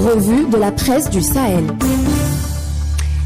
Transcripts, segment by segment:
Revue de la presse du Sahel.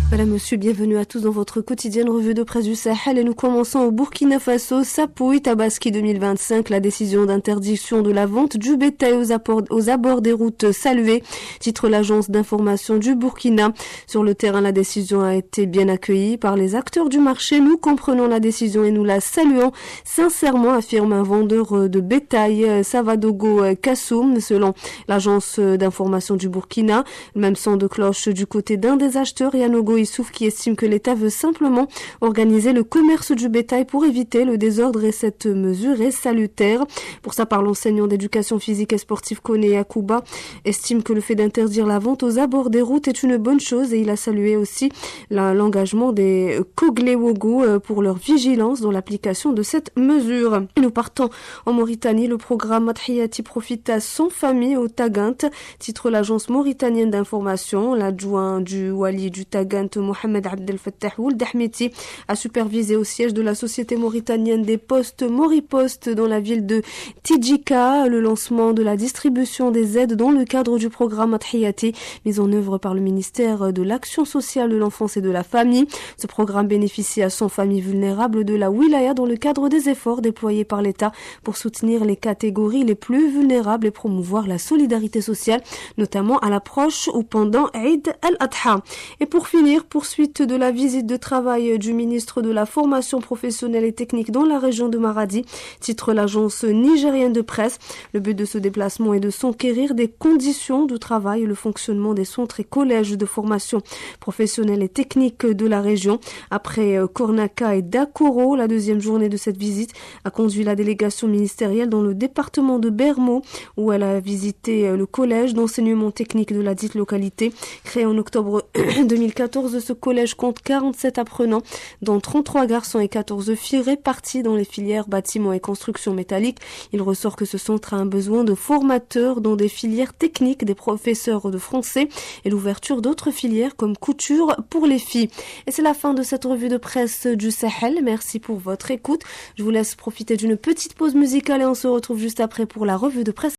Voilà monsieur, bienvenue à tous dans votre quotidienne revue de presse du Sahel et nous commençons au Burkina Faso. Sapouy Tabaski 2025, la décision d'interdiction de la vente du bétail aux abords des routes saluée, titre l'agence d'information du Burkina. Sur le terrain, la décision a été bien accueillie par les acteurs du marché. Nous comprenons la décision et nous la saluons sincèrement, affirme un vendeur de bétail, Savadogo Kassoum, selon l'agence d'information du Burkina. Même son de cloche du côté d'un des acheteurs, Yanogo Issouf, qui estime que l'État veut simplement organiser le commerce du bétail pour éviter le désordre et cette mesure est salutaire. Pour sa part, l'enseignant d'éducation physique et sportive Kone Yakuba estime que le fait d'interdire la vente aux abords des routes est une bonne chose et il a salué aussi l'engagement des Koglewogo pour leur vigilance dans l'application de cette mesure. Et nous partons en Mauritanie. Le programme Madhiyati profite à 100 familles au Tagant, titre l'agence mauritanienne d'information. L'adjoint du Wali du Tagant, Mohamed Abdel Fattah Ould Ahmeti, a supervisé au siège de la société mauritanienne des postes Moripost dans la ville de Tidjika le lancement de la distribution des aides dans le cadre du programme Madhiyati mis en œuvre par le ministère de l'Action sociale de l'enfance et de la famille. Ce programme bénéficie à 100 familles vulnérables de la wilaya dans le cadre des efforts déployés par l'État pour soutenir les catégories les plus vulnérables et promouvoir la solidarité sociale, notamment à l'approche ou pendant Eid al-Adha. Et pour finir, poursuite de la visite de travail du ministre de la formation professionnelle et technique dans la région de Maradi, titre l'agence nigérienne de presse. Le but de ce déplacement est de s'enquérir des conditions de travail et le fonctionnement des centres et collèges de formation professionnelle et technique de la région. Après Kornaka et Dakoro, la deuxième journée de cette visite a conduit la délégation ministérielle dans le département de Bermo, où elle a visité le collège d'enseignement technique de la dite localité. Créé en octobre 2014, ce collège compte 47 apprenants, dont 33 garçons et 14 filles répartis dans les filières bâtiments et construction métallique. Il ressort que ce centre a un besoin de formateurs dans des filières techniques, des professeurs de français et l'ouverture d'autres filières comme couture pour les filles. Et c'est la fin de cette revue de presse du Sahel. Merci pour votre écoute. Je vous laisse profiter d'une petite pause musicale et on se retrouve juste après pour la revue de presse.